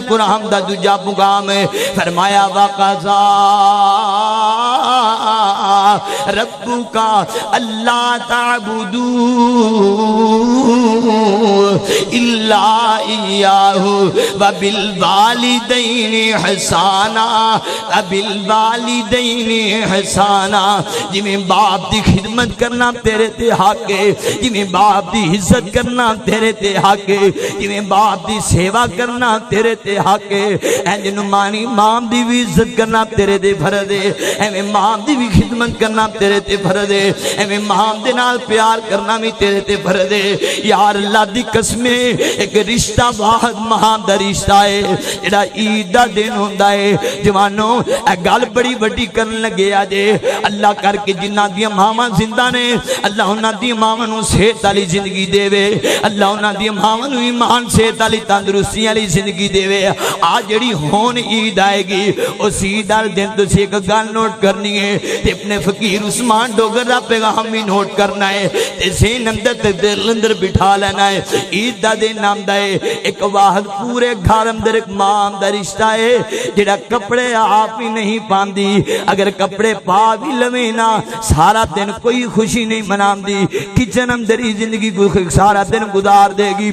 قرآن دا دوجا مقام ہے فرمایا وَقَضَى رَبُّكَ أَلَّا تَعْبُدُوا إِلَّا إِيَّاهُ وَبِالْوَالِدَيْنِ إِحْسَانًا وَبِالْوَالِدَيْنِ إِحْسَانًا جی میں باپ دی خدمت کرنا تیرے تے حق ہے جی میں باپ دی عزت کرنا تیرے تے حق ہے جی میں باپ دی سیوا کرنا تیرے تے حق ہے اے جنو مانی ماں دی بھی عزت کرنا تیرے تے فرض ہے اے ماں دی بھی خدمت کرنا تیرے تے فرض ہے اے ماں دے نال پیار کرنا بھی تیرے تے فرض ہے یار اللہ دی قسم ایک رشتہ واحد ماں دا رشتہ ہے جڑا عید دا دن ہوندا ہے جوانوں اے گل بڑی بڑی کرن لگے آجے اللہ کر کے جنہ دی ماواں زندہ نے اللہ انہاں دی ماواں نوں صحت والی زندگی دے وے اللہ انہاں دی ماواں نوں ایمان صحت والی تندرستی والی زندگی دے وے آ جڑی ہون عید آئے گی اس عید دال دن تسی ایک گل نوٹ کرنی ہے تے اپنے فقیر عثمان ڈوگر دا پیغام بھی نوٹ کرنا ہے تے ذہن اندر تے دل اندر بٹھا لینا ہے عید دا دن نام دا ہے ایک واحد پورے گھر اندر ایک ماں دا رشتہ ہے جڑا کپڑے آپ ہی نہیں پاندی اگر کپڑے پا بھی لویں نا سارا دن کوئی خوشی نہیں مناندی کچن اندر ہی زندگی کو سارا دن گزار دے گی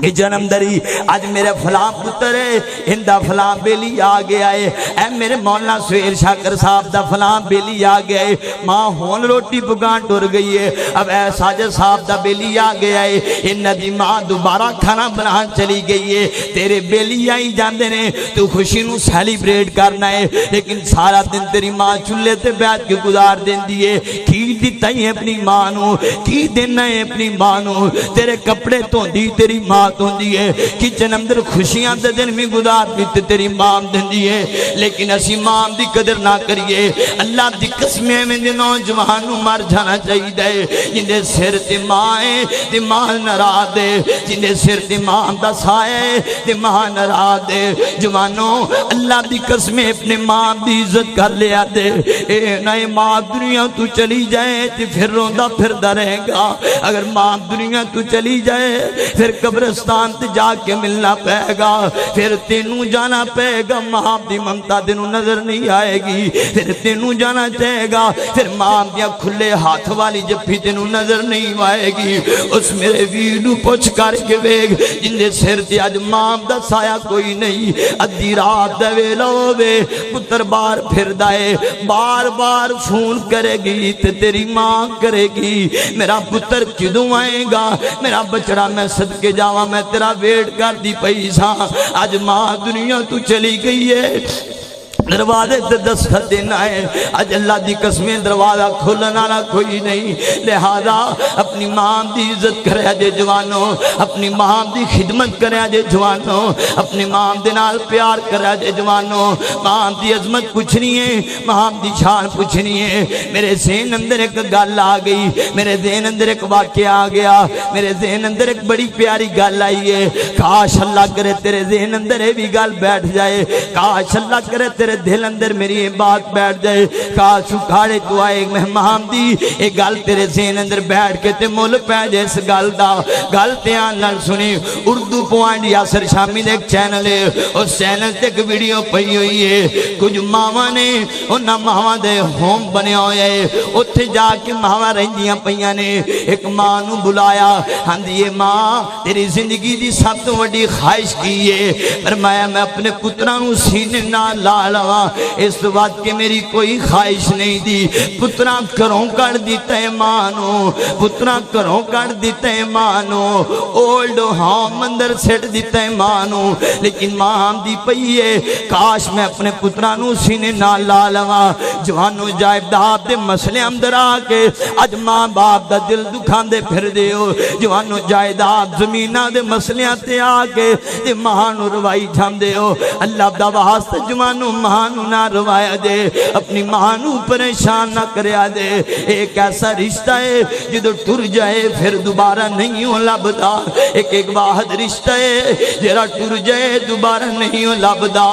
کہ جنم دری آج میرے فلاں پتر ہے ہندہ فلاں بیلی آگیا ہے اے میرے مولانا سویر شاکر صاحب دا فلاں بیلی آگیا ہے ماں ہون روٹی پکان ٹور گئی ہے اب اے ساجد صاحب دا بیلی آگیا ہے انہ دی ماں دوبارہ کھانا بنان چلی گئی ہے تیرے بیلی آئی جاندے نے تو خوشی نو سیلیبریٹ کرنا ہے لیکن سارا دن تیری ماں چولے تے بیٹھ کے گزار دین دیئے کی دیتا ہی اپنی ماں نو کی دینا ہے اپنی ماں نو تیرے کپڑے تو دی تیری ماں ہوندی ہے کچن اندر خوشیاں دے دن میں گزار بھی تیری ماں دندی ہے لیکن اسی ماں دی قدر نہ کریے اللہ دی قسمیں میں دے نوجوانوں مر جانا چاہیے دے جن دے سر تے ماں ہے تے ماں ناراض دے جن دے سر تے ماں دا سایہ ہے تے ماں ناراض دے جوانوں اللہ دی قسمیں اپنے ماں دی عزت کر لیا دے اے نئے ماں دنیا تو چلی جائے تے پھر روندہ پھردہ رہے گا اگر ماں دنیا تو چلی جائے پھر قبرستان تے جا کے ملنا پہے گا پھر تینوں جانا پہے گا ماں دی ممتا دنوں نظر نہیں آئے گی پھر تینوں جانا چاہے گا پھر ماں دیا کھلے ہاتھ والی جب بھی تینوں نظر نہیں آئے گی اس میرے ویڈو پوچھ کر کے بیگ جن دے سر تے آج ماں دا سایہ کوئی نہیں ادھی رات دے ویلو بے پتر بار پھر دائے بار بار فون کرے گی تے تیری ماں کرے گی میرا پتر کدوں آئے گا میرا بچڑا میں صدقے جاواں میں تیرا ویٹ کر دی پیسا آج ماں دنیا تو چلی گئی ہے دروازے تے دستخط دینا ہے آج اللہ دی قسمیں دروازہ کھولنا نہ کوئی نہیں لہذا اپنی ماں دی عزت کرے جے جوانوں اپنی ماں دی خدمت کرے جے جوانوں اپنی ماں دے نال پیار کرے جے جوانوں ماں دی عظمت پوچھنی ہے ماں دی شان پوچھنی ہے میرے ذہن اندر ایک گل آ گئی میرے ذہن اندر ایک واقعہ آ گیا میرے ذہن اندر ایک بڑی پیاری گل آئی ہے کاش اللہ کرے تیرے ذہن اندر یہ بھی گل بیٹھ جائے کاش اللہ کرے تیرے دل اندر میری یہ بات بیٹھ جائے کاش اکھاڑے تو آئے مہمان دی ایک گل تیرے ذہن اندر بیٹھ کے تے مول پہ جائے اس گل دا گل تیان نال سنی اردو پوائنٹ یاسر شامی دے ایک چینل ہے اس چینل تے ایک ویڈیو پئی ہوئی ہے کچھ ماما نے انہاں ماما دے ہوم بنے ہوئے ہے اتھے جا کے ماما رہندیاں پئیاں نے ایک ماں نو بلایا ہاں دی یہ ماں تیری زندگی دی سب تو بڑی خواہش کی ہے فرمایا میں اپنے پتراں نو سینے نال لا لواں اس بات کہ میری کوئی خواہش نہیں دی پتراں کروں کر دیتا ہے مانو پتراں کروں کر دیتا ہے مانو اولڈ ہوم اندر سیٹ دیتا ہے مانو لیکن ماں دی پئیے کاش میں اپنے پتراں نو سینے نال لا لواں جوانو جائیداد دے مسئلے اندر آ کے اج ماں باپ دا دل دکھان دے پھر دیو جوانو جائیداد زمینہ دے مسئلے تے آ کے ماں نو روائی جھام دیو اللہ دا واسطہ جوانو ماں ماں نو نہ روایا دے، اپنی ماں نو پریشان نہ کریا دے۔ ایک ایسا رشتہ ہے جدو ٹر جائے پھر دوبارہ نہیں ہو لبدا، ایک واحد رشتہ ہے جرا ٹر جائے دوبارہ نہیں ہو لبدا۔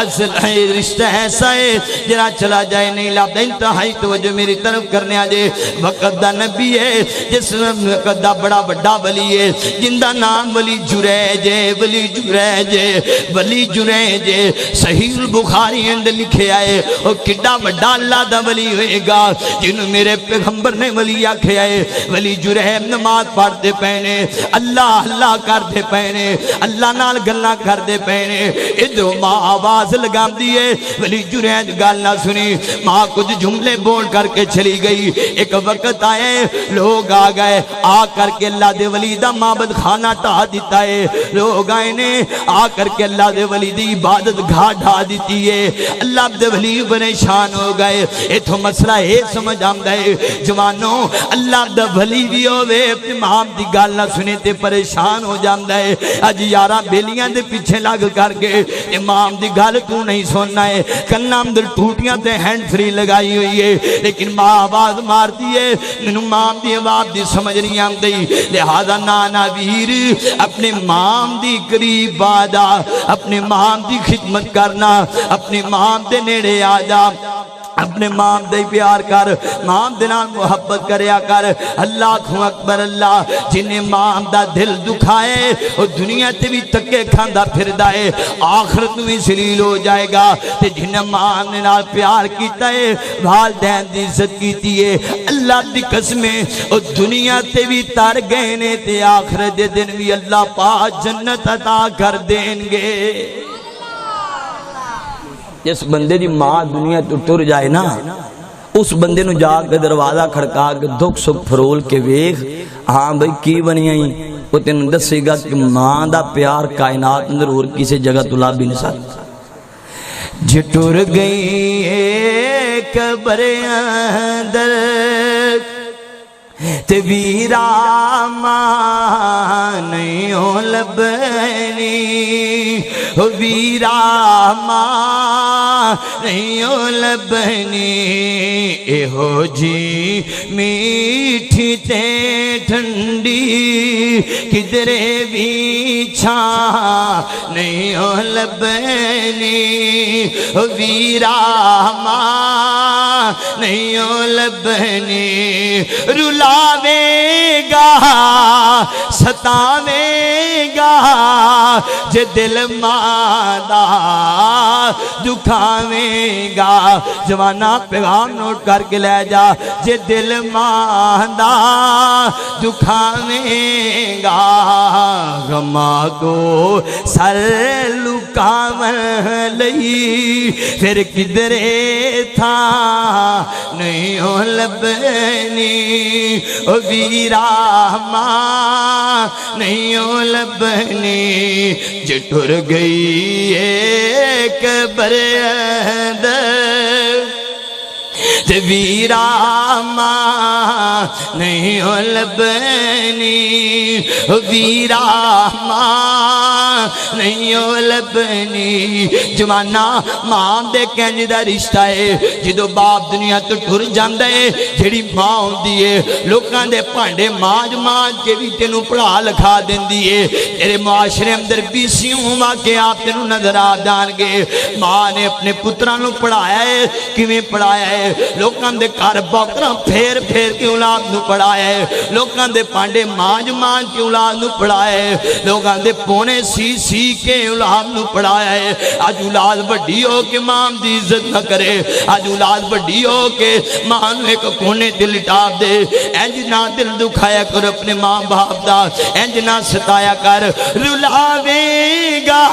اصل ہے رشتہ ایسا ہے جرا چلا جائے نہیں لبدا۔ انتہائی توجہ میری طرف کرنے آجے، وقت دا نبی ہے جس وقت دا بڑا بڑا ولی ہے جن دا نام ولی جریج ہے، ولی جریج ہے، ولی جریج ہے۔ صحیح البخاری اندر لکھے آئے اور کڈا بڑا اللہ دا ولی ہوئے گا جنہوں میرے پیغمبر نے ولی آکھے آئے۔ ولی جریج نماز پڑھتے پہنے، اللہ اللہ کرتے پہنے، اللہ نال گلنا کرتے پہنے۔ ادھر ماں آواز لگام دیئے، ولی جریج گال نہ سنی، ماں کچھ جملے بول کر کے چلی گئی۔ ایک وقت آئے لوگ آ گئے، آ کر کے اللہ دے ولی دا معبد خانہ ٹھا دیتا ہے۔ لوگ آئے نے آ کر کے اللہ دے ولی دی عبادت گھا ڈھا دیتی ہے۔ اللہ دے ولی پریشان ہو گئے۔ ایتھو مسئلہ ہے سمجھ آمدہ ہے جوانوں، اللہ دے ولی بھی ہوئے اپنے ماں دی گال نہ سنے تے پریشان ہو جاندہ ہے۔ اج یارہ بیلیاں دے پیچھے لگ کر کے امام دی گال تو نہیں سننا ہے، کنام دل ٹوٹیاں تے ہینڈ فری لگائی ہوئی ہے، لیکن ماں آواز مار دیئے منو ماں دی آواز دی سمجھ نہیں آم دی۔ لہذا نانا ویر اپنے ماں دی قریب آجا، اپنے ماں دی خدمت کرنا، اپنے ماں دے نیڑے آجا، اپنے ماں دے پیار کر، ماں دے نال محبت کریا کر۔ اللہ اکبر اللہ، جنہیں ماں دا دل دکھائے وہ دنیا تے بھی تکے کھاندہ پھر دائے، آخرت میں سلیل ہو جائے گا۔ تے جنہیں ماں نے نال پیار کیتا ہے، والدین دی عزت کیتی ہے، اللہ دی قسمیں وہ دنیا تے بھی تر گئے نے تے آخرت دے دن بھی اللہ پاک جنت عطا کر دیں گے۔ جس بندے دی ماں دنیا تو ٹر جائے نا، اس بندے نو جا کے دروازہ کھڑکا کے دکھ سکھ فرول کے ویخ، ہاں بھئی کی بنی آئی، وہ تینوں دسے گا کہ ماں دا پیار کائنات اندر اور کسی جگہ تلا بھی نہیں سکتا۔ جے ٹر گئی ایک قبر اندر تے ویرا ماں نہیں ہو لبنی، ویرا ماں نہیں ہو لبنی، اے ہو جی میٹھی تے ٹھنڈی کدرے بھی چھاں نہیں ہو لبنی، ویرا ماں نہیں ہو لبنی، رلاوے گا ستاوے گا جے دل مادا دکھاوے گا۔ جوانا پیغام نوٹ کر کے لے جا، جے دل مادا دکھاوے گا، غما کو سر لکاون لئی پھر کدرے تھا نہیں ہو لبنی، ویرا ماں نہیں ہو لبنی، جے ٹر گئی ایک قبر اندر تے ویرا ماں نہیں ہو لبنی، ویرا ماں نہیں ہو لبنی۔ جوانا ماں دے کہنے دا رشتہ ہے، جدو باپ دنیا تو ٹر جاندہ ہے، جڑی ماں ہوندی ہے لوکاں دے پانڈے ماج ماج کے بھی تینوں پڑھا لکھا دیندی ہے۔ تیرے معاشرے اندر بیسیوں واقعات تینوں نظر آ جان گے۔ ماں نے اپنے پترانوں پڑھایا ہے، کیویں پڑھایا ہے، لوکاں دے کار بوکراں پھیر پھیر کے اولاد نو پڑھایا ہے، لوکاں دے پانڈے مانج مانج کے اولاد نو پڑھایا ہے، لوکاں دے پونے سی سی کے اولاد نو پڑھایا ہے۔ آج اولاد بڑی ہو کے ماں دی عزت نہ کرے، آج اولاد بڑی ہو کے ماں نو ایک کونے دل ٹاپ دے۔ انج نہ دل دکھایا کر اپنے ماں باپ دا، انج نہ ستایا کر، رلاوے گا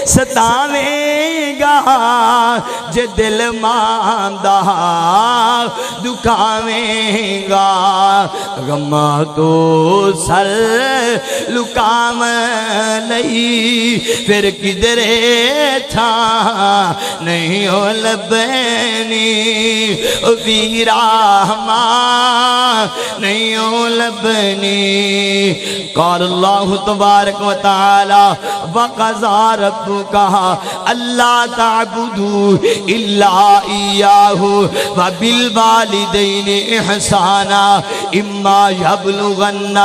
ستاوے گا جے دل ماندہ دکھاویں گا غم تو سر لکام لئی پھر کدرے تھا نہیں ہو لبنی ویراہما نہیں ہو لبنی قال اللہ تبارک و تعالی وقضى ربك ألا تعبدوا إلا إياه وبالوالدين إحسانا إما يبلغن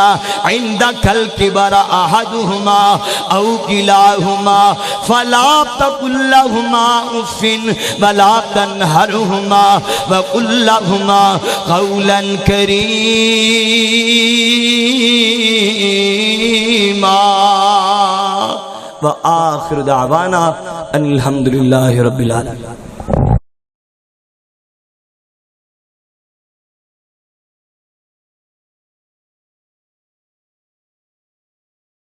عندك الكبر أحدهما أو كلاهما فلا تقل لهما أف ولا تنهرهما وقل لهما قولا كريما وآخر دعوانا ان الحمدللہ رب العالمین.